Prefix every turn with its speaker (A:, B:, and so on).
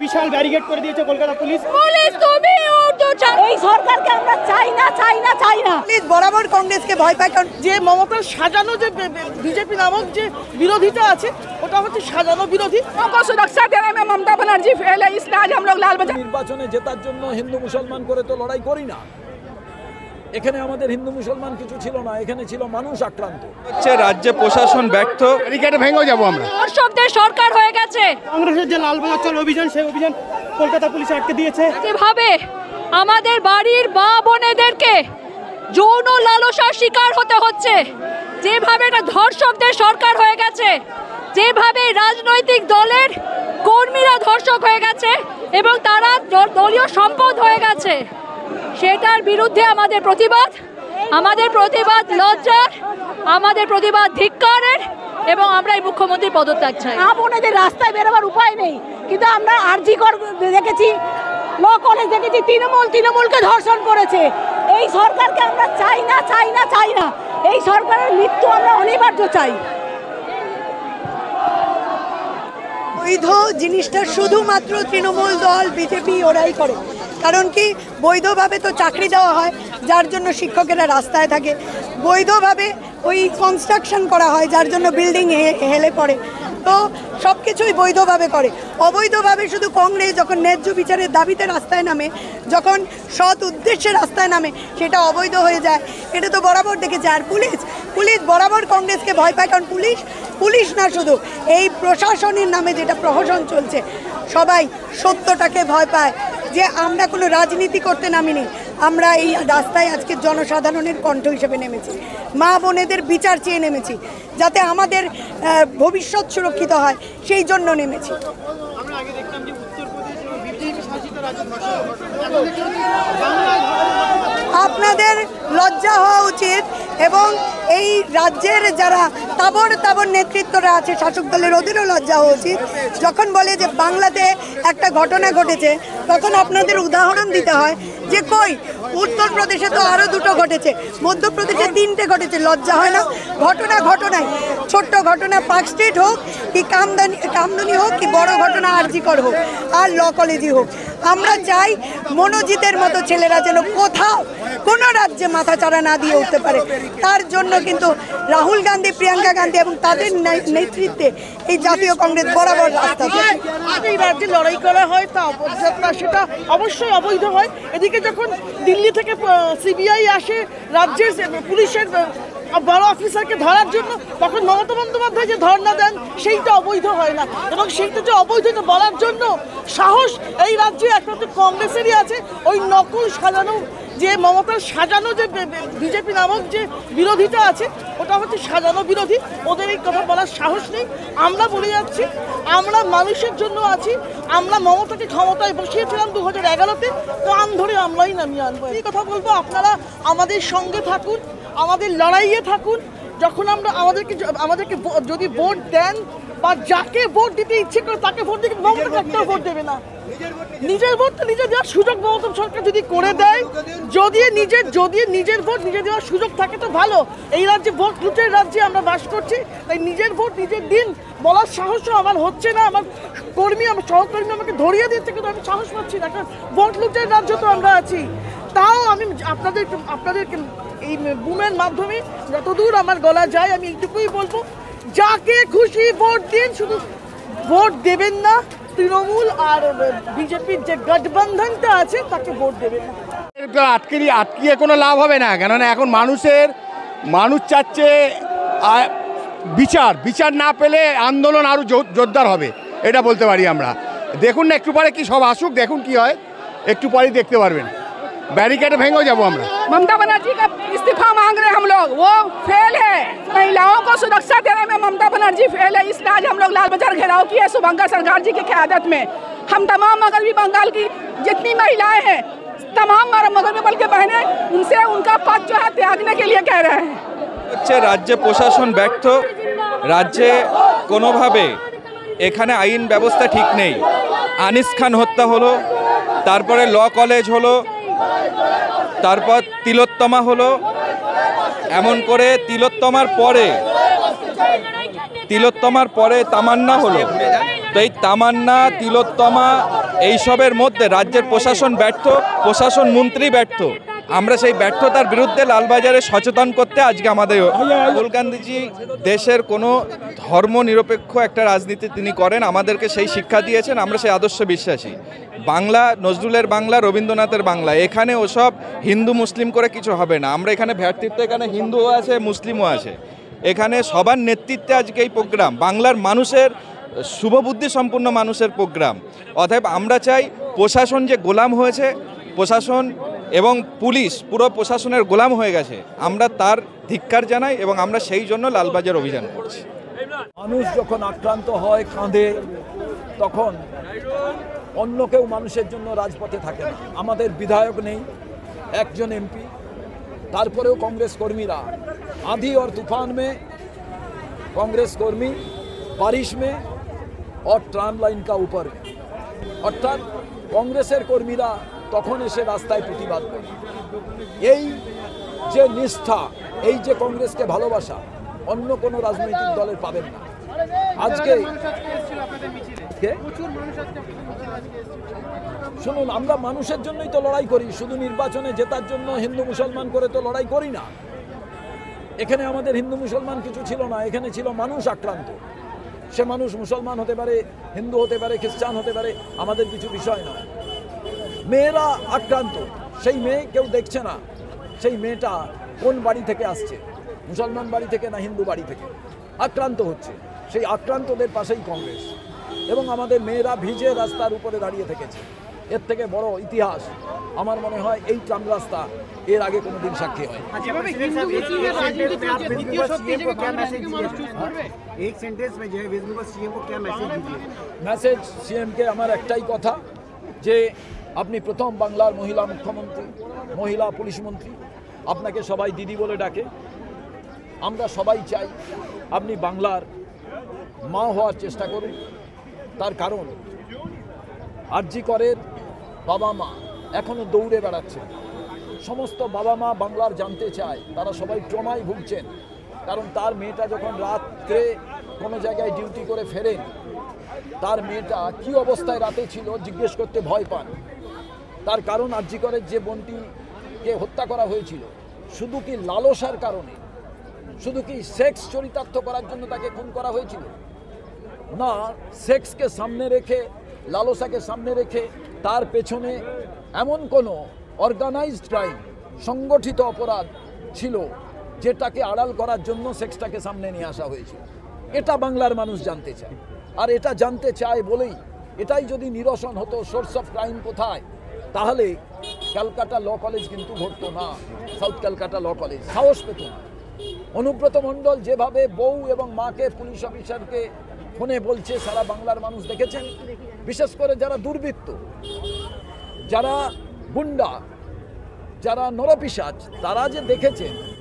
A: বিশাল barricade করে দিয়েছে Kolkata police.
B: এই সরকারকে আমরা চাই না।
C: পুলিশ বরাবর কংগ্রেসকে ভয় পায়, কারণ
D: যে মমতার সাজানো যে বিজেপি নামক যে বিরোধিতা আছে ওটা হচ্ছে সাজানো বিরোধী।
B: সুরক্ষা দেने में ममता बनर्जी फेल है, इसलिए आज हम लोग लाल बाजार।
E: নির্বাচনে জেতার জন্য হিন্দু মুসলমান করে তো লড়াই করি না। এখানে আমাদের হিন্দু মুসলমান কিছু ছিল না, এখানে ছিল মানুষ আক্রান্ত।
F: হচ্ছে রাজ্যে প্রশাসন ব্যর্থ,
G: ব্যারিকেড ভেঙে যাবো আমরা।
B: দর্শকদের সরকার হয়ে গেছে।
A: কংগ্রেসের যে লালবাজার চল অভিযান, সেই অভিযান কলকাতা পুলিশ আটকে দিয়েছে।
B: যেভাবে আমাদের বাড়ির মা বোনেদেরকে যৌন লালসার শিকার হতে হচ্ছে, যেভাবে এটা ধর্ষকদের সরকার হয়ে গেছে, যেভাবে রাজনৈতিক দলের কর্মীরা ধর্ষক হয়ে গেছে এবং তারা দলীয় সম্পদ হয়ে গেছে, সেটার বিরুদ্ধে আমাদের প্রতিবাদ লজ্জার, আমাদের প্রতিবাদ ধিক্কারের, এবং আমরা এই মুখ্যমন্ত্রী পদত্যাগ চাই।
C: মা বোনেদের রাস্তায় বেরোবার উপায় নেই, কিন্তু আমরা আরজি কর দেখেছি, ল কলেজ দেখেছি, তৃণমূলকে ধর্ষণ করেছে। এই সরকারকে আমরা চাই না। এই সরকারের মৃত্যু আমরা অনিবার্য চাই। বৈধ জিনিসটা শুধুমাত্র তৃণমূল দল, বিজেপি ওরাই করে। কারণ কি, বৈধভাবে তো চাকরি দেওয়া হয়, যার জন্য শিক্ষকেরা রাস্তায় থাকে। বৈধভাবে ওই কনস্ট্রাকশন করা হয়, যার জন্য বিল্ডিং হেলে পড়ে। তো সব কিছুই বৈধভাবে করে। অবৈধভাবে শুধু কংগ্রেস যখন ন্যায্য বিচারের দাবিতে রাস্তায় নামে, যখন সৎ উদ্দেশ্যে রাস্তায় নামে, সেটা অবৈধ হয়ে যায়। এটা তো বরাবর দেখেছে। আর পুলিশ বরাবর কংগ্রেসকে ভয় পায়, কারণ পুলিশ না, শুধু এই প্রশাসনের নামে যেটা প্রহসন চলছে, সবাই সত্যটাকে ভয় পায়। যে আমরা কোনো রাজনীতি করতে নামিনি, আমরা এই রাস্তায় আজকে জনসাধারণের কণ্ঠ হিসেবে নেমেছি, মা বোনেদের বিচার চেয়ে নেমেছি, যাতে আমাদের ভবিষ্যৎ সুরক্ষিত হয়, সেই জন্য নেমেছি।
A: আমরা আগে দেখতাম যে উত্তরপ্রদেশ বিজেপি শাসিত রাজ্য
C: আপনাদের লজ্জা হওয়া উচিত, এবং এই রাজ্যের যারা তাবর নেতৃত্বরা আছে শাসক দলের, ওদেরও লজ্জা হওয়া উচিত। যখন বলে যে বাংলাতে একটা ঘটনা ঘটেছে, তখন আপনাদের উদাহরণ দিতে হয় যে কই উত্তরপ্রদেশে তো আরও 2টো ঘটেছে, মধ্যপ্রদেশে 3টে ঘটেছে। লজ্জা হয় না? ঘটনায় ছোট্ট ঘটনা, পার্ক স্ট্রিট হোক কি কামদুনি হোক, কি বড় ঘটনা আরজি কর হোক আর ল কলেজই হোক, আমরা চাই মনোজিতের মতো ছেলেরা যেন কোথাও কোনো রাজ্যে মাথাচাড়া না দিয়ে উঠতে পারে। তার জন্য কিন্তু রাহুল গান্ধী, প্রিয়াঙ্কা গান্ধী এবং তাদের নেতৃত্বে এই জাতীয় কংগ্রেস বরাবর রাস্তা।
D: এই রাজ্যে লড়াই করা হয় তা সেটা অবশ্যই অবৈধ হয়। এদিকে যখন দিল্লি থেকে সিবিআই আসে রাজ্যের পুলিশের বড় অফিসারকে ধরার জন্য, তখন মমতা বন্দ্যোপাধ্যায় যে ধর্ণা দেন, সেইটা অবৈধ হয় না। এবং সেইটা যে অবৈধ বলার জন্য সাহস এই রাজ্যে একমাত্র কংগ্রেসেরই আছে। ওই নকল সাজানো যে মমতার সাজানো যে বিজেপি নামক যে বিরোধিতা আছে, ওটা হচ্ছে সাজানো বিরোধী। ওদের এই কথা বলার সাহস নেই। আমরা বলে যাচ্ছি, আমরা মানুষের জন্য আছি। আমরা মমতাকে ক্ষমতায় বসিয়েছিলাম 2011-তে, কান ধরে আমরাই নামিয়ে আনবো। এই কথা বলবো, আপনারা আমাদের সঙ্গে থাকুন, আমাদের লড়াইয়ে থাকুন। যখন আমরা আমাদেরকে যদি ভোট দেন, বা যাকে ভোট দিতে ইচ্ছে করে তাকে ভোট দিতে, মমতাকে একটাও ভোট দেবে না। নিজের ভোটটা নিজে দেওয়ার সুযোগ মমতা সরকার যদি করে দেয়, যদি নিজের ভোট নিজে দেওয়ার সুযোগ থাকে তো ভালো। এই রাজ্যে ভোট লুটের রাজ্যে আমরা বাস করছি, তাই নিজের ভোট নিজের দিন বলার সাহসও আমার হচ্ছে না। আমার সহকর্মী আমাকে ধরিয়ে দিচ্ছে, কিন্তু আমি সাহস পাচ্ছি না, কারণ ভোট লুটের রাজ্য তো আমরা আছি। তাও আমি আপনাদেরকে এই বুমের মাধ্যমে যতদূর আমার গলা যায়, আমি এইটুকুই বলবো, যাকে খুশি ভোট দিন, শুধু ভোট দেবেন না তৃণমূল আর বিজেপির যে গঠবন্ধনটা আছে তাকে ভোট দেবেন না।
G: আটকিয়ে কোনো লাভ হবে না, কেননা এখন মানুষ চাচ্ছে বিচার না পেলে আন্দোলন আরও জোরদার হবে, এটা বলতে পারি আমরা। দেখুন না, একটু পরে কি সব আসুক, দেখুন কি হয়, একটু পরেই দেখতে পারবেন। बैरिकेड भेंगे जाबो हमरा।
B: ममता बनर्जी का इस्तीफा मांग रहे हैं हम लोग, वो फेल है। महिलाओं को सुरक्षा देने में ममता बनर्जी फेल है, इसलिए आज हम लोग लाल बाजार घेराव किए शुभंकर सरकार जी की क़यादत में। हम तमाम मगरबी बंगाल की जितनी महिलाएं हैं, तमाम मगरबी बल के बहनें, उनसे उनका पद जो है त्यागने के लिए कह रहे हैं।
F: হচ্ছে রাজ্যে প্রশাসন ব্যর্থ, রাজ্যে কোনোভাবে এখানে আইন ব্যবস্থা ঠিক নেই। আনিস খান হত্যা হলো, তারপরে ল কলেজ হলো, তারপর তিলোত্তমা হলো, এমন করে তিলোত্তমার পরে তামান্না হলো। তো এই তামান্না, তিলোত্তমা এইসবের মধ্যে রাজ্যের প্রশাসন ব্যর্থ, প্রশাসন মন্ত্রী ব্যর্থ। আমরা সেই ব্যর্থতার বিরুদ্ধে লালবাজারে সচেতন করতে আজকে আমাদের রাহুল গান্ধীজি দেশের কোনো ধর্মনিরপেক্ষ একটা রাজনীতি তিনি করেন, আমাদেরকে সেই শিক্ষা দিয়েছেন, আমরা সেই আদর্শ বিশ্বাসী। বাংলা নজরুলের বাংলা, রবীন্দ্রনাথের বাংলা, এখানে ওসব হিন্দু মুসলিম করে কিছু হবে না। আমরা এখানে ভ্রাতৃত্ব, এখানে হিন্দুও আছে মুসলিমও আছে, এখানে সবার নেতৃত্বে আজকে এই প্রোগ্রাম, বাংলার মানুষের শুভবুদ্ধি সম্পন্ন মানুষের প্রোগ্রাম। অতএব আমরা চাই প্রশাসন যে গোলাম হয়েছে, প্রশাসন এবং পুলিশ পুরো প্রশাসনের গোলাম হয়ে গেছে, আমরা তার ধিক্কার জানাই এবং আমরা সেই জন্য লালবাজার অভিযান করছি।
E: মানুষ যখন আক্রান্ত হয়, কাঁদে, তখন অন্য কেউ মানুষের জন্য রাজপথে থাকে না। আমাদের বিধায়ক নেই, একজন এমপি, তারপরেও कांग्रेस কর্মীরা आंधी और तूफान में कांग्रेस কর্মী, बारिश में और ट्राम लाइन का ऊपर में, অর্থাৎ কংগ্রেসের কর্মীরা তখন এসে রাস্তায় প্রতিবাদ করে। এই যে নিষ্ঠা, এই যে কংগ্রেসকে ভালোবাসা অন্য কোনো রাজনৈতিক দলের পাবেন না। আজকে শুনুন, আমরা মানুষের জন্যই তো লড়াই করি, শুধু নির্বাচনে জেতার জন্য হিন্দু মুসলমান করে তো লড়াই করি না। এখানে আমাদের হিন্দু মুসলমান কিছু ছিল না, এখানে ছিল মানুষ আক্রান্ত। সে মানুষ মুসলমান হতে পারে, হিন্দু হতে পারে, খ্রিস্টান হতে পারে, আমাদের কিছু বিষয় নয়। মেয়েরা আক্রান্ত, সেই মেয়ে কেউ দেখছে না, সেই মেয়েটা কোন বাড়ি থেকে আসছে, মুসলমান বাড়ি থেকে না হিন্দু বাড়ি থেকে আক্রান্ত হচ্ছে, সেই আক্রান্তদের পাশেই কংগ্রেস। এবং আমাদের মেয়েরা ভিজে রাস্তার উপরে দাঁড়িয়ে থেকেছে। এর থেকে বড় ইতিহাস আমার মনে হয় এই ট্রাম রাস্তা এর আগে কোনোদিন সাক্ষী হয়। মেসেজ সিএমকে আমার একটাই কথা, যে আপনি প্রথম বাংলার মহিলা মুখ্যমন্ত্রী, মহিলা পুলিশ মন্ত্রী, আপনাকে সবাই দিদি বলে ডাকে। আমরা সবাই চাই আপনি বাংলার মা হওয়ার চেষ্টা করুন। তার কারণ আরজি করের বাবা মা এখনও দৌড়ে বেড়াচ্ছেন। সমস্ত বাবা মা বাংলার জানতে চায়, তারা সবাই ট্রমায় ভুগছেন। কারণ তার মেয়েটা যখন রাত্রে কোনো জায়গায় ডিউটি করে ফেরেন, তার মেয়েটা কী অবস্থায় রাতে ছিল জিজ্ঞেস করতে ভয় পান। তার কারণ আরজি করের যে বোনটিকে হত্যা করা হয়েছিল, শুধু কি লালসার কারণে, শুধু কি সেক্স চরিতার্থ করার জন্য তাকে খুন করা হয়েছিল? না, সেক্সকে সামনে রেখে, লালসাকে সামনে রেখে তার পেছনে এমন কোনো অর্গানাইজড ক্রাইম, সংগঠিত অপরাধ ছিল যেটাকে আড়াল করার জন্য সেক্সটাকে সামনে নিয়ে আসা হয়েছিল। এটা বাংলার মানুষ জানতে চায়। আর এটা জানতে চায় বলেই, এটাই যদি নিরসন হতো সোর্স অফ ক্রাইম কোথায়, তাহলে ক্যালকাটা ল কলেজ কিন্তু ঘটতো না, সাউথ ক্যালকাটা ল কলেজ সাহস পেত না। অনুব্রত মণ্ডল যেভাবে বউ এবং মাকে পুলিশ অফিসারকে ফোনে বলছে, সারা বাংলার মানুষ দেখেছেন। বিশেষ করে যারা দুর্বৃত্ত, যারা গুন্ডা, যারা নরপিশাচ, তারা যে দেখেছেন